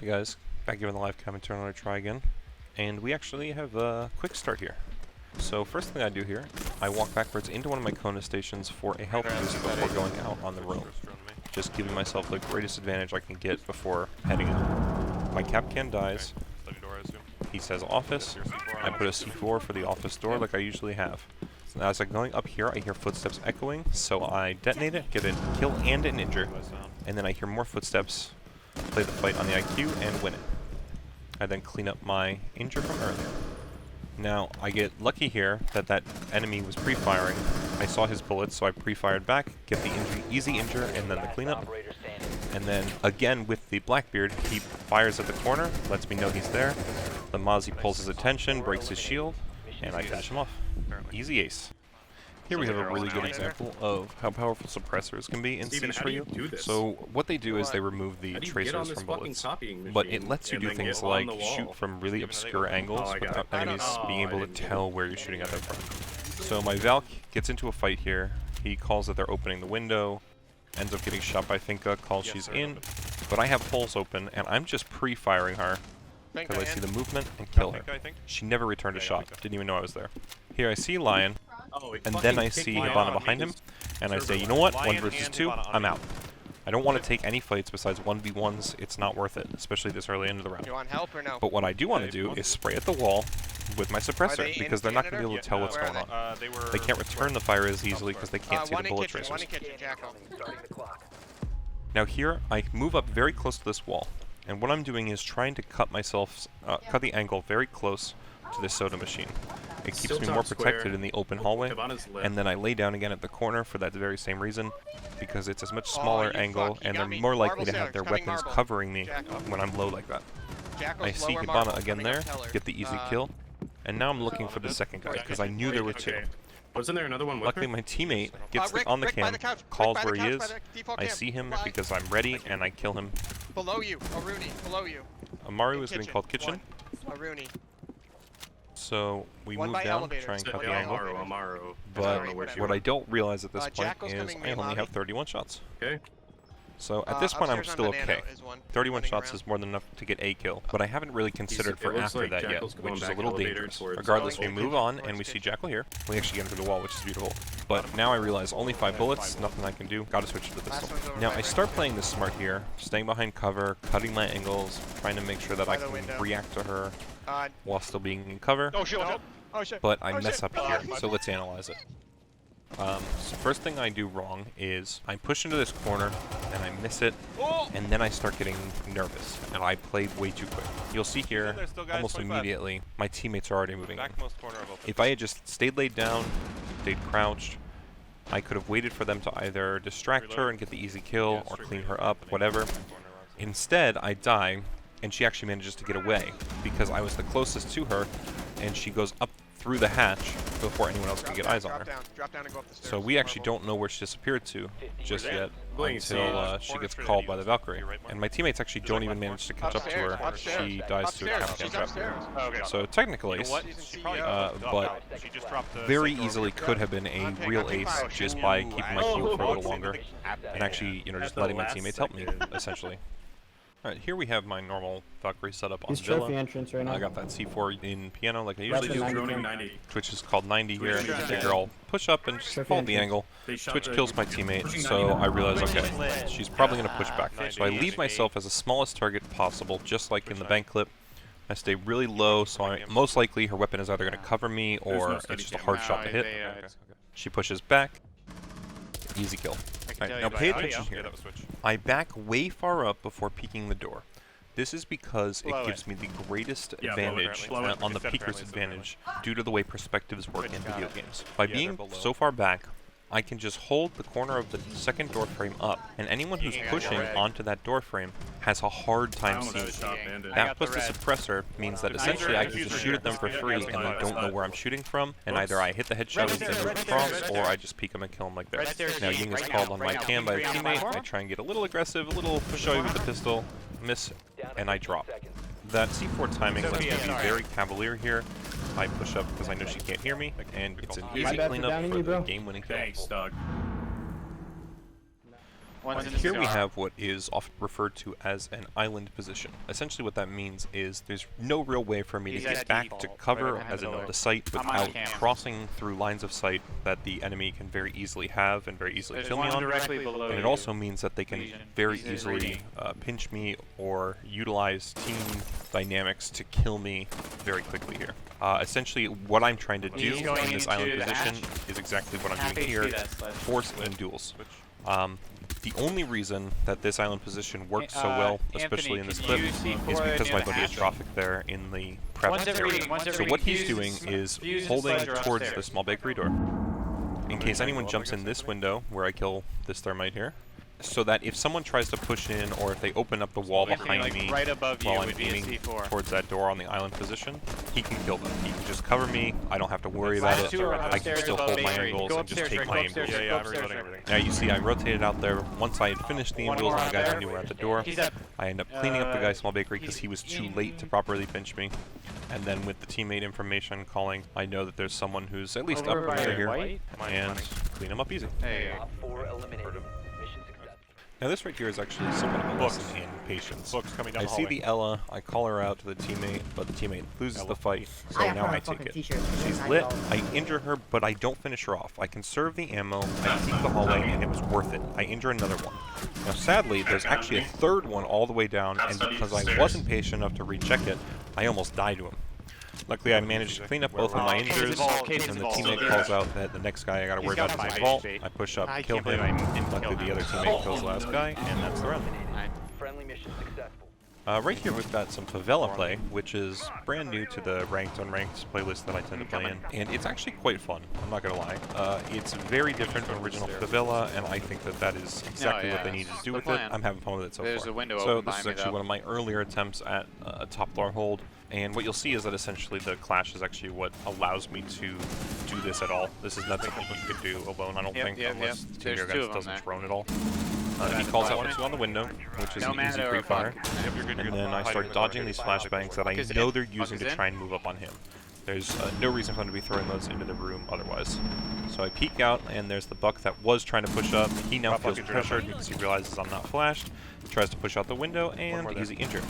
Hi guys, back here on the live cam and turn on a try again. And we actually have a quick start here. So first thing I do here, I walk backwards into one of my Kona stations for a health boost before going out on the roam. Just giving myself the greatest advantage I can get before heading out. My Capcan dies. He says office. I put a C4 for the office door like I usually have. So as I'm going up here, I hear footsteps echoing, so I detonate it, get a kill and an injure. And then I hear more footsteps, play the fight on the IQ, and win it. I then clean up my injure from earlier. Now, I get lucky here that that enemy was pre-firing. I saw his bullets, so I pre-fired back, get the easy injure, and then the cleanup. And then, again, with the Blackbeard, he fires at the corner, lets me know he's there. The Mozzie pulls his attention, breaks his shield, and I finish him off. Easy ace. Here we have a really good example of how powerful suppressors can be in Siege for you. So what they do is they remove the tracers from bullets, but it lets you do things like shoot from really obscure angles without enemies being able to tell where you're shooting at them from. So my Valk gets into a fight here. He calls that they're opening the window, ends up getting shot by Finka, calls she's in, but I have holes open and I'm just pre-firing her because I see the movement and kill her. She never returned a shot, didn't even know I was there. Here I see Lion, and then I see Hibana behind him, and I say, you know what, 1 versus 2, I'm out. I don't want to take any fights besides 1v1s, it's not worth it, especially this early into the round. You want help or no? But what I do want to do is spray at the wall with my suppressor, because they're not going to be able to tell what's going on. They can't return the fire as easily because they can't see the bullet tracers. Now here, I move up very close to this wall, and what I'm doing is trying to cut myself, cut the angle very close to this soda machine. It keeps me more protected in the open hallway, and then I lay down again at the corner for that very same reason, because it's a much smaller angle, and they're more likely to have their weapons covering me when I'm low like that. I see Hibana again there, get the easy kill, and now I'm looking for the second guy, because I knew there were 2. Wasn't there another one? Luckily my teammate gets on the cam, calls where he is, I see him because I'm ready, and I kill him. Below you, Aruni, below you. Amaru is getting called kitchen. Aruni. So we move down, try and cut the angle. But what I don't realize at this point is I only have 31 shots. Okay. So at this point I'm still okay. 31 shots is more than enough to get a kill, but I haven't really considered for after that yet, which is a little dangerous. Regardless, we move on and we see Jackal here. We actually get into the wall, which is beautiful. But now I realize only 5 bullets, nothing I can do. Gotta switch to the pistol. Now I start playing this smart here, staying behind cover, cutting my angles, trying to make sure that I can react to her while still being in cover. But I mess up here, so let's analyze it. So first thing I do wrong is I push into this corner and I miss it, and then I start getting nervous and I played way too quick. You'll see here almost immediately my teammates are already moving in. If I had just stayed laid down, stayed crouched, I could have waited for them to either distract her and get the easy kill or clean her up, whatever. Instead, I die and she actually manages to get away because I was the closest to her and she goes up through the hatch before anyone else can get eyes on her. So we actually don't know where she disappeared to just yet until she gets called by the Valkyrie. And my teammates actually don't even manage to catch up to her. She dies to a Capcan trap. So technically ace, but very easily could have been a real ace just by keeping my shield for a little longer and actually, you know, just letting my teammates help me, essentially. Alright, here we have my normal Valkyrie setup on Villa. Entrance right now. I got that C4 in piano like I usually do. Twitch is called 90 here. I figure I'll push up and just follow the angle. Twitch kills my teammate, so I realize, okay, she's probably going to push back. So I leave myself as the smallest target possible, just like in the bank clip. I stay really low, so most likely her weapon is either going to cover me or it's just a hard shot to hit. She pushes back. Easy kill. Right, now pay attention here. I back way far up before peeking the door. This is because it gives me the greatest advantage on the peeker's advantage due to the way perspectives work in video games. By being so far back, I can just hold the corner of the second door frame up, and anyone who's pushing onto that door frame has a hard time seeing it. That plus the suppressor means that essentially I can just shoot at them for free and they don't know where I'm shooting from, and either I hit the headshot as they move across, or I just peek them and kill them like this. Now Ying is called on my cam by a teammate. I try and get a little aggressive, a little showy with the pistol, miss, and I drop. That C4 timing lets me be very cavalier here. I push up because I know she can't hear me, and it's an easy cleanup for the game-winning kill. Thanks, Doug. Here we have what is often referred to as an island position. Essentially what that means is there's no real way for me to get back to cover, as in the site, without crossing through lines of sight that the enemy can very easily have and very easily kill me on. And it also means that they can very easily pinch me or utilize team dynamics to kill me very quickly here. Essentially what I'm trying to do in this island position is exactly what I'm doing here, force and duels. The only reason that this island position works so well, especially in this clip, is because my buddy is Trophic there in the prep area. So what he's doing is holding towards the small bakery door, in case anyone jumps in this window where I kill this thermite here, so that if someone tries to push in or if they open up the wall behind me while I'm aiming towards that door on the island position, he can kill them. He can just cover me. I don't have to worry about it. I can still hold my angles and just take my angles. Yeah, I'm reloading everything. Now you see I rotated out there. Once I had finished the angles and the guys I knew were at the door, I end up cleaning up the guy's small bakery because he was too late to properly pinch me. And then with the teammate information calling, I know that there's someone who's at least up over here and clean him up easy. Now this right here is actually somewhat of a lesson in patience. I see the Ella, I call her out to the teammate, but the teammate loses the fight, so now I take it. She's lit, I injure her, but I don't finish her off. I conserve the ammo, I keep the hallway, and it was worth it. I injure another one. Now sadly, there's actually a third one all the way down, and because I wasn't patient enough to recheck it, I almost died to him. Luckily, I managed to clean up both of my injuries, and the teammate calls out that the next guy I gotta worry about is his vault. I push up, kill him, and luckily the other teammate kills the last guy, and that's the round. Right here we've got some favela play, which is brand new to the ranked unranked playlist that I tend to play in, and it's actually quite fun, I'm not gonna lie. It's very different from original favela, and I think that that is exactly what they needed to do with it. I'm having fun with it so far. So this is actually one of my earlier attempts at a top floor hold, and what you'll see is that essentially the clash is actually what allows me to do this at all. This is not something you could do alone, I don't think, unless the team against doesn't drone at all. He calls out 1-2 on the window, which is an easy free fire, and then I start dodging these flashbangs that I know they're using to try and move up on him. There's no reason for them to be throwing those into the room otherwise. So I peek out, and there's the buck that was trying to push up. He now feels pressured because he realizes I'm not flashed. He tries to push out the window, and easy injured.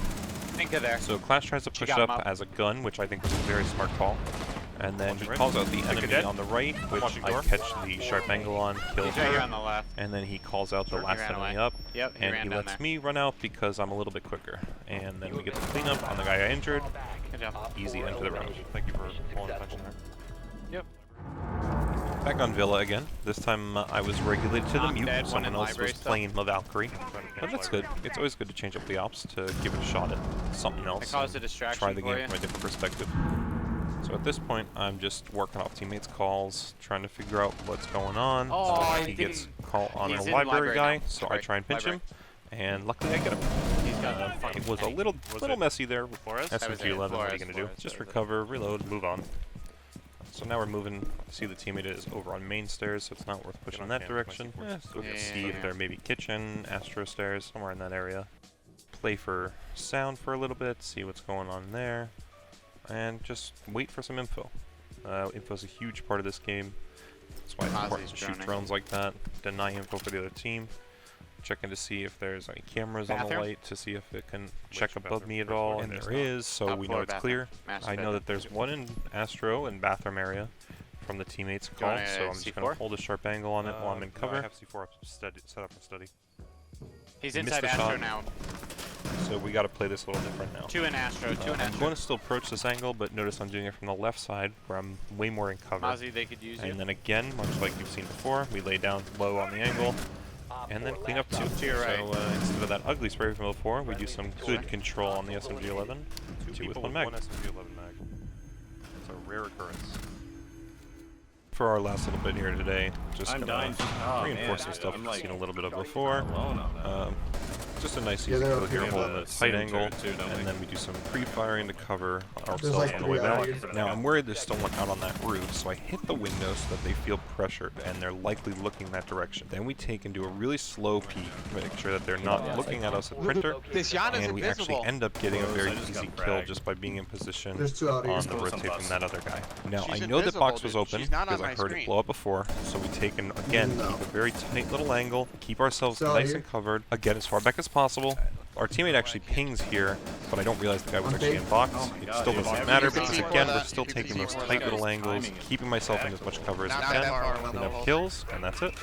So Clash tries to push up as a gun, which I think was a very smart call. And then he calls out the enemy on the right, which I catch the sharp angle on, kills her, and then he calls out the last enemy up, and he lets me run out because I'm a little bit quicker. And then we get the cleanup on the guy I injured. Easy end to the round. Thank you for pulling attention there. Yep. Back on Villa again. This time I was regulated to the mute. Someone else was playing the Valkyrie. But that's good. It's always good to change up the ops to give it a shot at something else. Try the game from a different perspective. So at this point, I'm just working off teammates' calls, trying to figure out what's going on. He gets call on a library guy, so I try and pinch him, and luckily I get him. It was a little messy there with SMG-11. What are you going to do? Just recover, reload, move on. So now we're moving. See the teammate is over on main stairs, so it's not worth pushing in that direction. So see if there may be kitchen, Astro stairs, somewhere in that area. Play for sound for a little bit, see what's going on there. And just wait for some info. Info is a huge part of this game. That's why it's important to shoot drones like that. Deny info for the other team. Checking to see if there's any cameras on the light to see if it can check above me at all. And there is, so we know it's clear. I know that there's one in Astro and bathroom area from the teammates call, so I'm just going to hold a sharp angle on it while I'm in cover. I have C4 set up and study. He's inside Astro now. So we got to play this a little different now. 2 in Astro, 2 in Astro. I'm going to still approach this angle, but notice I'm doing it from the left side, where I'm way more in cover. Mozzie, they could use and then again, much like you've seen before, we lay down low on the angle, and then clean up 2. To your right. So instead of that ugly spray from before, we do some good control on the SMG-11. 2 with 1 mag. One SMG-11 mag. It's a rare occurrence. For our last little bit here today, just gonna reinforce some stuff we've seen a little bit of before. Just a nice Yeah, easy they're kill up here, here. holding a tight angle, and then we do some pre-firing to cover ourselves like on the way 3 out back. here. Now I'm worried there's still one out on that roof, so I hit the window so that they feel pressured, and they're likely looking that direction. Then we take and do a really slow peek, make sure that they're not looking at us at printer, This Yana's and we actually invisible. end up getting a very I just easy got kill fragged. just by being in position There's 2 out here. on the rotate from that other guy. Now She's I know that box invisible, was dude. open She's not on because I my heard screen. it blow up before, so we take and again No. keep a very tight little angle, keep ourselves So nice here. and covered, again as far back as possible. Our teammate actually pings here, but I don't realize the guy was actually in box. It still doesn't matter because again we're still taking those tight little angles, keeping myself in as much cover as I Not that far, can, we'll clean know. up kills, and that's it.